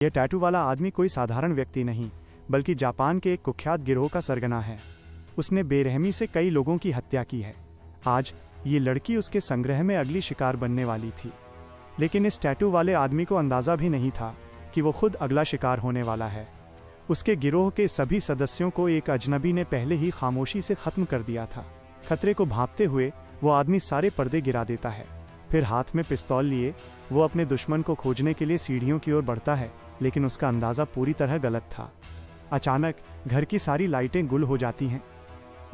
यह टैटू वाला आदमी कोई साधारण व्यक्ति नहीं, बल्कि जापान के एक कुख्यात गिरोह का सरगना है। उसने बेरहमी से कई लोगों की हत्या की है। आज ये लड़की उसके संग्रह में अगली शिकार बनने वाली थी, लेकिन इस टैटू वाले आदमी को अंदाज़ा भी नहीं था कि वो खुद अगला शिकार होने वाला है। उसके गिरोह के सभी सदस्यों को एक अजनबी ने पहले ही खामोशी से ख़त्म कर दिया था। खतरे को भांपते हुए वो आदमी सारे पर्दे गिरा देता है, फिर हाथ में पिस्तौल लिए वो अपने दुश्मन को खोजने के लिए सीढ़ियों की ओर बढ़ता है, लेकिन उसका अंदाज़ा पूरी तरह गलत था। अचानक घर की सारी लाइटें गुल हो जाती हैं।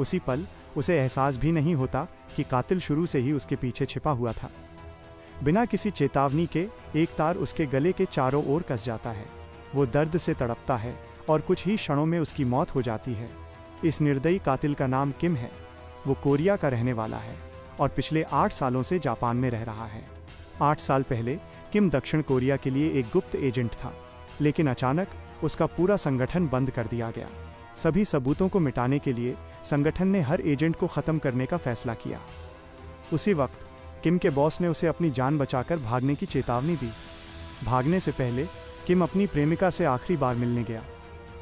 उसी पल उसे एहसास भी नहीं होता कि कातिल शुरू से ही उसके पीछे छिपा हुआ था। बिना किसी चेतावनी के एक तार उसके गले के चारों ओर कस जाता है। वो दर्द से तड़पता है और कुछ ही क्षणों में उसकी मौत हो जाती है। इस निर्दयी कातिल का नाम किम है। वो कोरिया का रहने वाला है और पिछले 8 सालों से जापान में रह रहा है। 8 साल पहले किम दक्षिण कोरिया के लिए एक गुप्त एजेंट था, लेकिन अचानक उसका पूरा संगठन बंद कर दिया गया। सभी सबूतों को मिटाने के लिए संगठन ने हर एजेंट को ख़त्म करने का फैसला किया। उसी वक्त किम के बॉस ने उसे अपनी जान बचाकर भागने की चेतावनी दी। भागने से पहले किम अपनी प्रेमिका से आखिरी बार मिलने गया।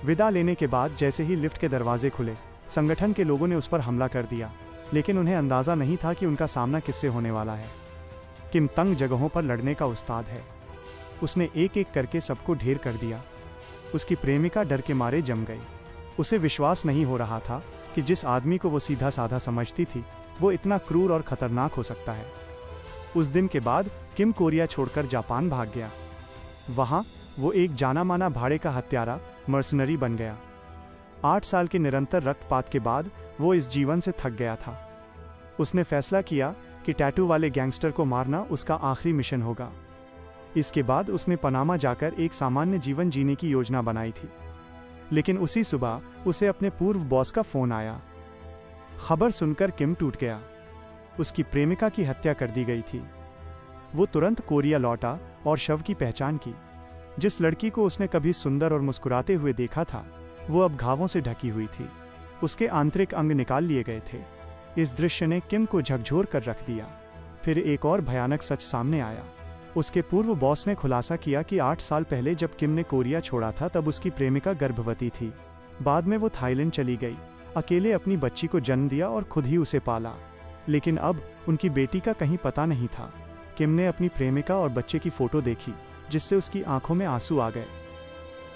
विदा लेने के बाद जैसे ही लिफ्ट के दरवाजे खुले, संगठन के लोगों ने उस पर हमला कर दिया, लेकिन उन्हें अंदाज़ा नहीं था कि उनका सामना किससे होने वाला है। किम तंग जगहों पर लड़ने का उस्ताद है। उसने एक एक करके सबको ढेर कर दिया। उसकी प्रेमिका डर के मारे जम गई। उसे विश्वास नहीं हो रहा था कि जिस आदमी को वो सीधा साधा समझती थी, वो इतना क्रूर और खतरनाक हो सकता है। उस दिन के बाद किम कोरिया छोड़कर जापान भाग गया। वहाँ वो एक जाना माना भाड़े का हत्यारा मर्सनरी बन गया। 8 साल के निरंतर रक्तपात के बाद वो इस जीवन से थक गया था। उसने फैसला किया कि टैटू वाले गैंगस्टर को मारना उसका आखिरी मिशन होगा। इसके बाद उसने पनामा जाकर एक सामान्य जीवन जीने की योजना बनाई थी, लेकिन उसी सुबह उसे अपने पूर्व बॉस का फोन आया। खबर सुनकर किम टूट गया। उसकी प्रेमिका की हत्या कर दी गई थी। वो तुरंत कोरिया लौटा और शव की पहचान की। जिस लड़की को उसने कभी सुंदर और मुस्कुराते हुए देखा था, वो अब घावों से ढकी हुई थी। उसके आंतरिक अंग निकाल लिए गए थे। इस दृश्य ने किम को झकझोर कर रख दिया। फिर एक और भयानक सच सामने आया। उसके पूर्व बॉस ने खुलासा किया कि 8 साल पहले जब किम ने कोरिया छोड़ा था, तब उसकी प्रेमिका गर्भवती थी। बाद में वो थाईलैंड चली गई, अकेले अपनी बच्ची को जन्म दिया और खुद ही उसे पाला। लेकिन अब उनकी बेटी का कहीं पता नहीं था। किम ने अपनी प्रेमिका और बच्चे की फोटो देखी, जिससे उसकी आंखों में आंसू आ गए।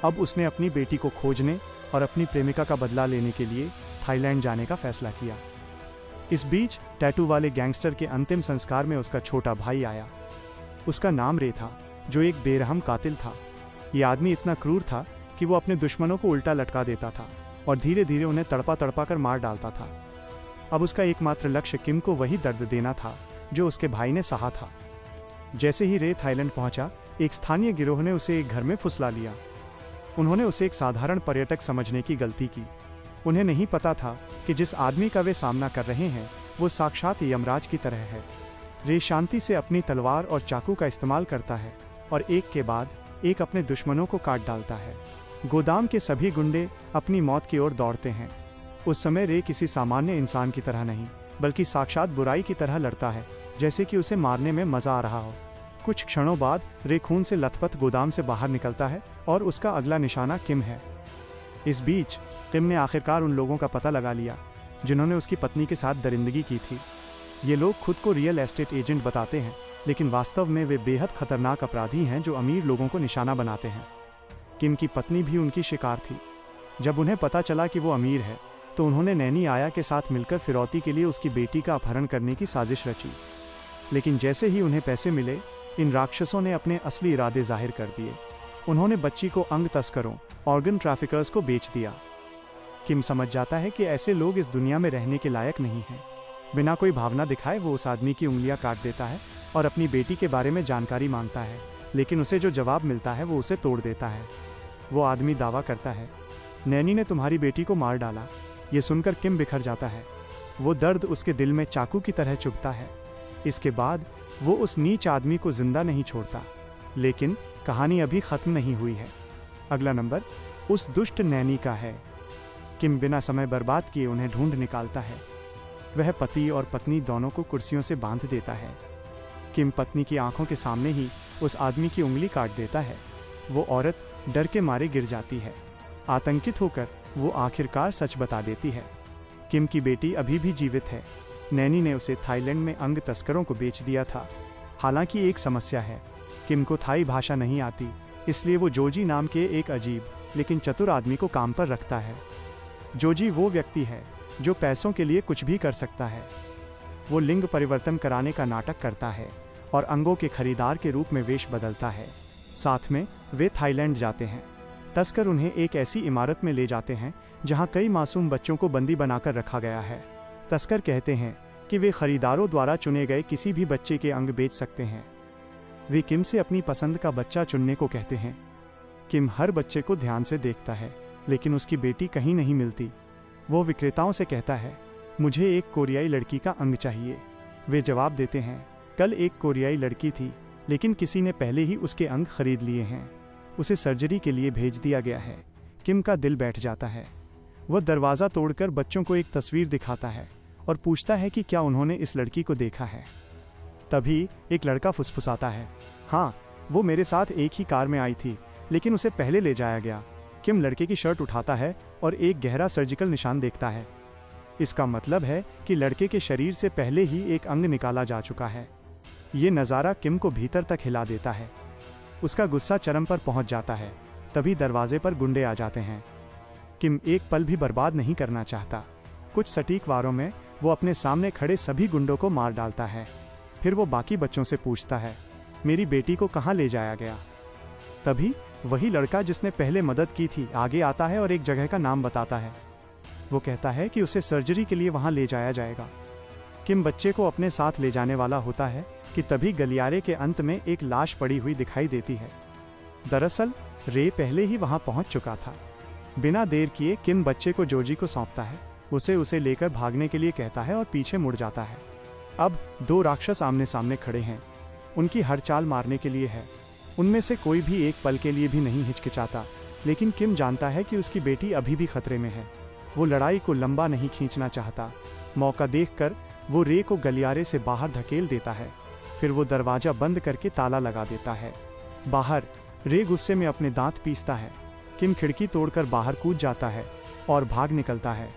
अब उसने अपनी बेटी को खोजने और अपनी प्रेमिका का बदला लेने के लिए थाईलैंड जाने का फैसला किया। इस बीच टैटू वाले गैंगस्टर के अंतिम संस्कार में उसका छोटा भाई आया। उसका नाम रे था, जो एक बेरहम कातिल था। ये आदमी इतना क्रूर था कि वो अपने दुश्मनों को उल्टा लटका देता था और धीरे धीरे उन्हें तड़पा तड़पा कर मार डालता था। अब उसका एकमात्र लक्ष्य किम को वही दर्द देना था जो उसके भाई ने सहा था। जैसे ही रे थाईलैंड पहुंचा, एक स्थानीय गिरोह ने उसे एक घर में फुसला लिया। उन्होंने उसे एक साधारण पर्यटक समझने की गलती की। उन्हें नहीं पता था कि जिस आदमी का वे सामना कर रहे हैं, वो साक्षात यमराज की तरह है। रे शांति से अपनी तलवार और चाकू का इस्तेमाल करता है और एक के बाद एक अपने दुश्मनों को काट डालता है। गोदाम के सभी गुंडे अपनी मौत की ओर दौड़ते हैं। उस समय रे किसी सामान्य इंसान की तरह नहीं, बल्कि साक्षात बुराई की तरह लड़ता है, जैसे कि उसे मारने में मजा आ रहा हो। कुछ क्षणों बाद रे खून से लथपथ गोदाम से बाहर निकलता है और उसका अगला निशाना किम है। इस बीच किम ने आखिरकार उन लोगों का पता लगा लिया जिन्होंने उसकी पत्नी के साथ दरिंदगी की थी। ये लोग खुद को रियल एस्टेट एजेंट बताते हैं, लेकिन वास्तव में वे बेहद खतरनाक अपराधी हैं जो अमीर लोगों को निशाना बनाते हैं। किम की पत्नी भी उनकी शिकार थी। जब उन्हें पता चला कि वो अमीर है, तो उन्होंने नैनी आया के साथ मिलकर फिरौती के लिए उसकी बेटी का अपहरण करने की साजिश रची। लेकिन जैसे ही उन्हें पैसे मिले, इन राक्षसों ने अपने असली इरादे जाहिर कर दिए। उन्होंने बच्ची को अंग तस्करों, ऑर्गन ट्रैफिकर्स को बेच दिया। किम समझ जाता है कि ऐसे लोग इस दुनिया में रहने के लायक नहीं हैं। बिना कोई भावना दिखाए वो उस आदमी की उंगलियां काट देता है और अपनी बेटी के बारे में जानकारी मांगता है, लेकिन उसे जो जवाब मिलता है वो उसे तोड़ देता है। वो आदमी दावा करता है, नैनी ने तुम्हारी बेटी को मार डाला। ये सुनकर किम बिखर जाता है। वो दर्द उसके दिल में चाकू की तरह चुभता है। इसके बाद वो उस नीच आदमी को जिंदा नहीं छोड़ता। लेकिन कहानी अभी खत्म नहीं हुई है। अगला नंबर उस दुष्ट नैनी का है। किम बिना समय बर्बाद किए उन्हें ढूंढ निकालता है। वह पति और पत्नी दोनों को कुर्सियों से बांध देता है। किम पत्नी की आंखों के सामने ही उस आदमी की उंगली काट देता है। वो औरत डर के मारे गिर जाती है। आतंकित होकर वो आखिरकार सच बता देती है। किम की बेटी अभी भी जीवित है। नैनी ने उसे थाईलैंड में अंग तस्करों को बेच दिया था। हालांकि एक समस्या है, किम को थाई भाषा नहीं आती, इसलिए वो जोजी नाम के एक अजीब लेकिन चतुर आदमी को काम पर रखता है। जोजी वो व्यक्ति है जो पैसों के लिए कुछ भी कर सकता है। वो लिंग परिवर्तन कराने का नाटक करता है और अंगों के खरीदार के रूप में वेश बदलता है। साथ में वे थाईलैंड जाते हैं। तस्कर उन्हें एक ऐसी इमारत में ले जाते हैं जहां कई मासूम बच्चों को बंदी बनाकर रखा गया है। तस्कर कहते हैं कि वे खरीदारों द्वारा चुने गए किसी भी बच्चे के अंग बेच सकते हैं। वे किम से अपनी पसंद का बच्चा चुनने को कहते हैं। किम हर बच्चे को ध्यान से देखता है, लेकिन उसकी बेटी कहीं नहीं मिलती। वो विक्रेताओं से कहता है, मुझे एक कोरियाई लड़की का अंग चाहिए। वे जवाब देते हैं, कल एक कोरियाई लड़की थी, लेकिन किसी ने पहले ही उसके अंग खरीद लिए हैं। उसे सर्जरी के लिए भेज दिया गया है। किम का दिल बैठ जाता है। वह दरवाज़ा तोड़कर बच्चों को एक तस्वीर दिखाता है और पूछता है कि क्या उन्होंने इस लड़की को देखा है। तभी एक लड़का फुसफुसाता है, हाँ, वो मेरे साथ एक ही कार में आई थी, लेकिन उसे पहले ले जाया गया। किम लड़के की शर्ट उठाता है और एक गहरा सर्जिकल निशान देखता है। इसका मतलब है कि लड़के के शरीर से पहले ही एक अंग निकाला जा चुका है। ये नज़ारा किम को भीतर तक हिला देता है। उसका गुस्सा चरम पर पहुंच जाता है। तभी दरवाजे पर गुंडे आ जाते हैं। किम एक पल भी बर्बाद नहीं करना चाहता। कुछ सटीक वारों में वो अपने सामने खड़े सभी गुंडों को मार डालता है। फिर वो बाकी बच्चों से पूछता है, मेरी बेटी को कहाँ ले जाया गया। तभी वही लड़का जिसने पहले मदद की थी आगे आता है और एक जगह का नाम बताता है। वो कहता है कि उसे सर्जरी के लिए वहाँ ले जाया जाएगा। किम बच्चे को अपने साथ ले जाने वाला होता है कि तभी गलियारे के अंत में एक लाश पड़ी हुई दिखाई देती है। दरअसल रे पहले ही वहाँ पहुँच चुका था। बिना देर किए किम बच्चे को जोजी को सौंपता है। उसे लेकर भागने के लिए कहता है और पीछे मुड़ जाता है। अब दो राक्षस आमने सामने खड़े हैं। उनकी हर चाल मारने के लिए है। उनमें से कोई भी एक पल के लिए भी नहीं हिचकिचाता, लेकिन किम जानता है कि उसकी बेटी अभी भी खतरे में है। वो लड़ाई को लंबा नहीं खींचना चाहता। मौका देखकर वो रे को गलियारे से बाहर धकेल देता है। फिर वो दरवाज़ा बंद करके ताला लगा देता है। बाहर रे गुस्से में अपने दांत पीसता है। किम खिड़की तोड़कर बाहर कूद जाता है और भाग निकलता है।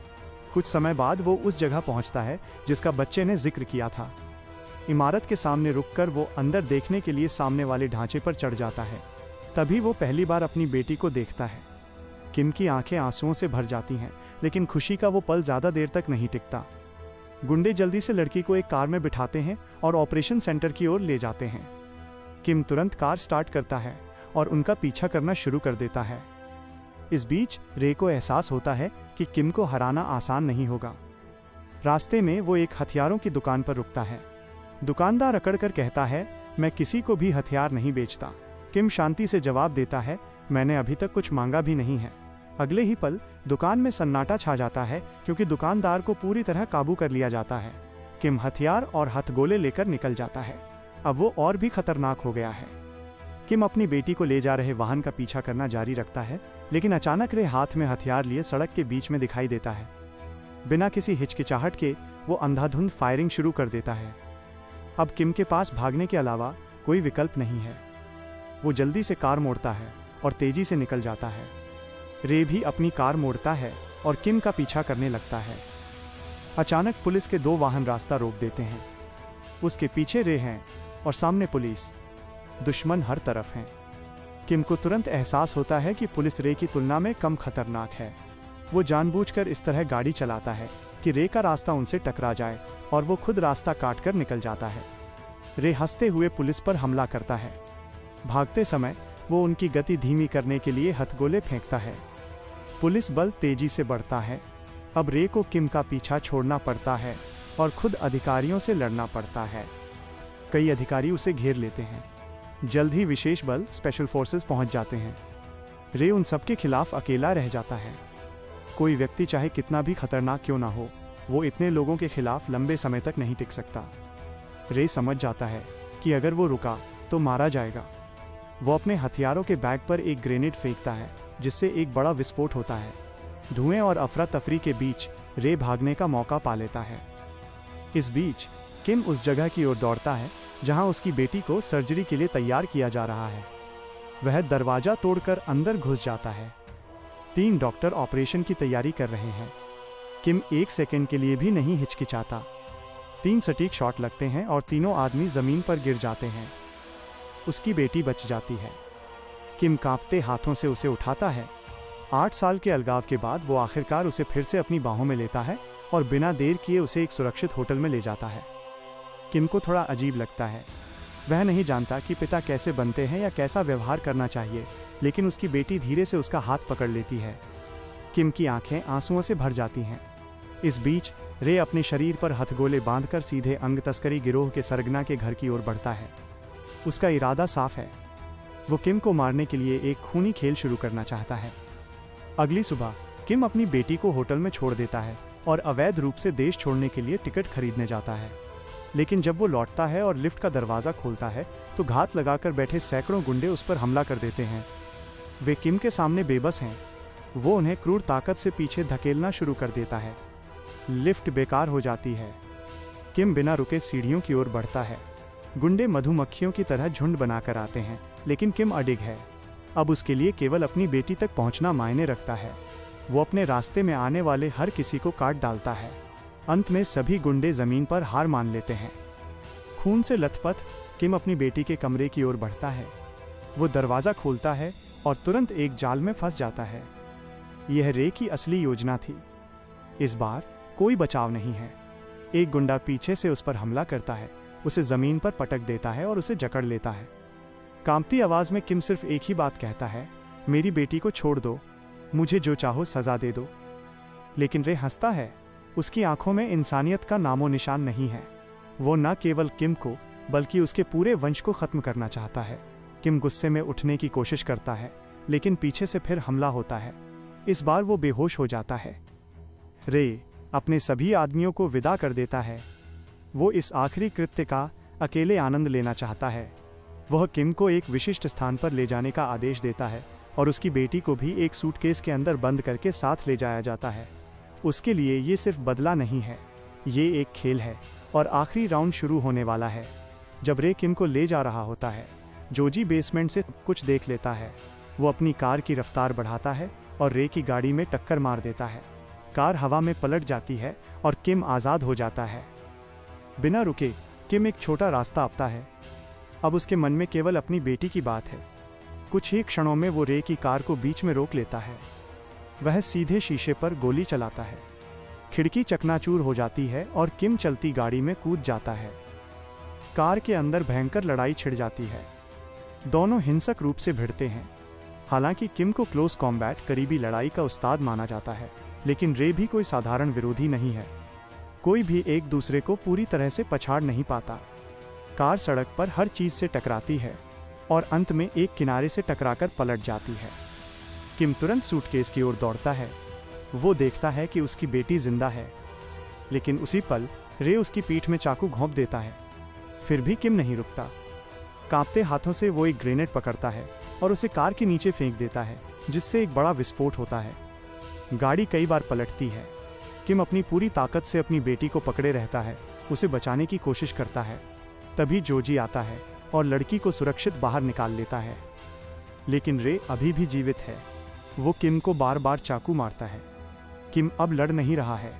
कुछ समय बाद वो उस जगह पहुंचता है जिसका बच्चे ने जिक्र किया था। इमारत के सामने रुककर वो अंदर देखने के लिए सामने वाले ढांचे पर चढ़ जाता है। तभी वो पहली बार अपनी बेटी को देखता है। किम की आंखें आंसुओं से भर जाती हैं, लेकिन खुशी का वो पल ज़्यादा देर तक नहीं टिकता। गुंडे जल्दी से लड़की को एक कार में बिठाते हैं और ऑपरेशन सेंटर की ओर ले जाते हैं। किम तुरंत कार स्टार्ट करता है और उनका पीछा करना शुरू कर देता है। इस बीच रे को एहसास होता है कि किम को हराना आसान नहीं होगा। रास्ते में वो एक हथियारों की दुकान पर रुकता है। दुकानदार अकड़कर कहता है, मैं किसी को भी हथियार नहीं बेचता। किम शांति से जवाब देता है, मैंने अभी तक कुछ मांगा भी नहीं है। अगले ही पल दुकान में सन्नाटा छा जाता है क्योंकि दुकानदार को पूरी तरह काबू कर लिया जाता है। किम हथियार और हथगोले लेकर निकल जाता है। अब वो और भी खतरनाक हो गया है। किम अपनी बेटी को ले जा रहे वाहन का पीछा करना जारी रखता है, लेकिन अचानक रे हाथ में हथियार लिए सड़क के बीच में दिखाई देता है। बिना किसी हिचकिचाहट के वो अंधाधुंध फायरिंग शुरू कर देता है। अब किम के पास भागने के अलावा कोई विकल्प नहीं है। वो जल्दी से कार मोड़ता है और तेजी से निकल जाता है। रे भी अपनी कार मोड़ता है और किम का पीछा करने लगता है। अचानक पुलिस के दो वाहन रास्ता रोक देते हैं। उसके पीछे रे हैं और सामने पुलिस। दुश्मन हर तरफ हैं। किम को तुरंत एहसास होता है कि पुलिस रे की तुलना में कम खतरनाक है। वो जानबूझकर इस तरह गाड़ी चलाता है कि रे का रास्ता उनसे टकरा जाए और वो खुद रास्ता काटकर निकल जाता है। रे हंसते हुए पुलिस पर हमला करता है। भागते समय वो उनकी गति धीमी करने के लिए हथगोले फेंकता है। पुलिस बल तेजी से बढ़ता है। अब रे को किम का पीछा छोड़ना पड़ता है और खुद अधिकारियों से लड़ना पड़ता है। कई अधिकारी उसे घेर लेते हैं। जल्द ही विशेष बल स्पेशल फोर्सेस पहुंच जाते हैं। रे उन सबके खिलाफ अकेला रह जाता है। कोई व्यक्ति चाहे कितना भी खतरनाक क्यों ना हो, वो इतने लोगों के खिलाफ लंबे समय तक नहीं टिक सकता। रे समझ जाता है कि अगर वो रुका तो मारा जाएगा। वो अपने हथियारों के बैग पर एक ग्रेनेड फेंकता है, जिससे एक बड़ा विस्फोट होता है। धुएं और अफरा तफरी के बीच रे भागने का मौका पा लेता है। इस बीच किम उस जगह की ओर दौड़ता है जहां उसकी बेटी को सर्जरी के लिए तैयार किया जा रहा है। वह दरवाजा तोड़कर अंदर घुस जाता है। 3 डॉक्टर ऑपरेशन की तैयारी कर रहे हैं। किम 1 सेकंड के लिए भी नहीं हिचकिचाता। 3 सटीक शॉट लगते हैं और तीनों आदमी जमीन पर गिर जाते हैं। उसकी बेटी बच जाती है। किम कांपते हाथों से उसे उठाता है। 8 साल के अलगाव के बाद वो आखिरकार उसे फिर से अपनी बाहों में लेता है और बिना देर किए उसे एक सुरक्षित होटल में ले जाता है। किम को थोड़ा अजीब लगता है। वह नहीं जानता कि पिता कैसे बनते हैं या कैसा व्यवहार करना चाहिए, लेकिन उसकी बेटी धीरे से उसका हाथ पकड़ लेती है। किम की आंखें आंसुओं से भर जाती हैं। इस बीच रे अपने शरीर पर हथगोले बांधकर सीधे अंग तस्करी गिरोह के सरगना के घर की ओर बढ़ता है। उसका इरादा साफ है। वो किम को मारने के लिए एक खूनी खेल शुरू करना चाहता है। अगली सुबह किम अपनी बेटी को होटल में छोड़ देता है और अवैध रूप से देश छोड़ने के लिए टिकट खरीदने जाता है। लेकिन जब वो लौटता है और लिफ्ट का दरवाज़ा खोलता है तो घात लगाकर बैठे सैकड़ों गुंडे उस पर हमला कर देते हैं। वे किम के सामने बेबस हैं। वो उन्हें क्रूर ताकत से पीछे धकेलना शुरू कर देता है। लिफ्ट बेकार हो जाती है। किम बिना रुके सीढ़ियों की ओर बढ़ता है। गुंडे मधुमक्खियों की तरह झुंड बनाकर आते हैं, लेकिन किम अडिग है। अब उसके लिए केवल अपनी बेटी तक पहुंचना मायने रखता है। वो अपने रास्ते में आने वाले हर किसी को काट डालता है। अंत में सभी गुंडे जमीन पर हार मान लेते हैं। खून से लथपथ किम अपनी बेटी के कमरे की ओर बढ़ता है। वो दरवाज़ा खोलता है और तुरंत एक जाल में फंस जाता है। यह रे की असली योजना थी। इस बार कोई बचाव नहीं है। एक गुंडा पीछे से उस पर हमला करता है, उसे जमीन पर पटक देता है और उसे जकड़ लेता है। कांपती आवाज में किम सिर्फ एक ही बात कहता है, मेरी बेटी को छोड़ दो, मुझे जो चाहो सजा दे दो। लेकिन रे हंसता है। उसकी आंखों में इंसानियत का नामो निशान नहीं है। वो न केवल किम को बल्कि उसके पूरे वंश को खत्म करना चाहता है। किम गुस्से में उठने की कोशिश करता है, लेकिन पीछे से फिर हमला होता है। इस बार वो बेहोश हो जाता है। रे अपने सभी आदमियों को विदा कर देता है। वो इस आखिरी कृत्य का अकेले आनंद लेना चाहता है। वह किम को एक विशिष्ट स्थान पर ले जाने का आदेश देता है और उसकी बेटी को भी एक सूटकेस के अंदर बंद करके साथ ले जाया जाता है। उसके लिए ये सिर्फ बदला नहीं है, ये एक खेल है और आखिरी राउंड शुरू होने वाला है। जब रे किम को ले जा रहा होता है, जोजी बेसमेंट से कुछ देख लेता है। वो अपनी कार की रफ्तार बढ़ाता है और रे की गाड़ी में टक्कर मार देता है। कार हवा में पलट जाती है और किम आज़ाद हो जाता है। बिना रुके किम एक छोटा रास्ता अपनाता है। अब उसके मन में केवल अपनी बेटी की बात है। कुछ ही क्षणों में वो रे की कार को बीच में रोक लेता है। वह सीधे शीशे पर गोली चलाता है। खिड़की चकनाचूर हो जाती है और किम चलती गाड़ी में कूद जाता है। कार के अंदर भयंकर लड़ाई छिड़ जाती है। दोनों हिंसक रूप से भिड़ते हैं। हालांकि किम को क्लोज कॉम्बैट करीबी लड़ाई का उस्ताद माना जाता है, लेकिन रे भी कोई साधारण विरोधी नहीं है। कोई भी एक दूसरे को पूरी तरह से पछाड़ नहीं पाता। कार सड़क पर हर चीज से टकराती है और अंत में एक किनारे से टकराकर पलट जाती है। किम तुरंत सूटकेस की ओर दौड़ता है। वो देखता है कि उसकी बेटी जिंदा है, लेकिन उसी पल रे उसकी पीठ में चाकू घोंप देता है। फिर भी किम नहीं रुकता। कांपते हाथों से वो एक ग्रेनेड पकड़ता है और उसे कार के नीचे फेंक देता है, जिससे एक बड़ा विस्फोट होता है। गाड़ी कई बार पलटती है। किम अपनी पूरी ताकत से अपनी बेटी को पकड़े रहता है, उसे बचाने की कोशिश करता है। तभी जोजी आता है और लड़की को सुरक्षित बाहर निकाल लेता है। लेकिन रे अभी भी जीवित है। वो किम को बार बार चाकू मारता है। किम अब लड़ नहीं रहा है,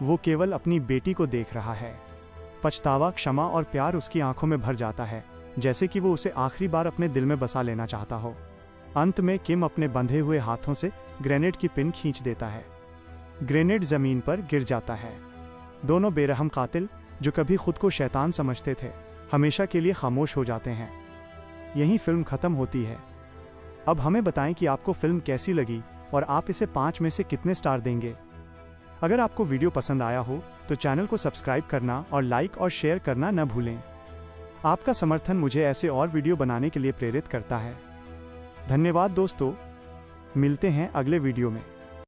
वो केवल अपनी बेटी को देख रहा है। पछतावा, क्षमा और प्यार उसकी आंखों में भर जाता है, जैसे कि वो उसे आखिरी बार अपने दिल में बसा लेना चाहता हो। अंत में किम अपने बंधे हुए हाथों से ग्रेनेड की पिन खींच देता है। ग्रेनेड जमीन पर गिर जाता है। दोनों बेरहम कातिल, जो कभी खुद को शैतान समझते थे, हमेशा के लिए खामोश हो जाते हैं। यहीं फिल्म खत्म होती है। अब हमें बताएं कि आपको फिल्म कैसी लगी और आप इसे 5 में से कितने स्टार देंगे। अगर आपको वीडियो पसंद आया हो तो चैनल को सब्सक्राइब करना और लाइक और शेयर करना न भूलें। आपका समर्थन मुझे ऐसे और वीडियो बनाने के लिए प्रेरित करता है। धन्यवाद दोस्तों, मिलते हैं अगले वीडियो में।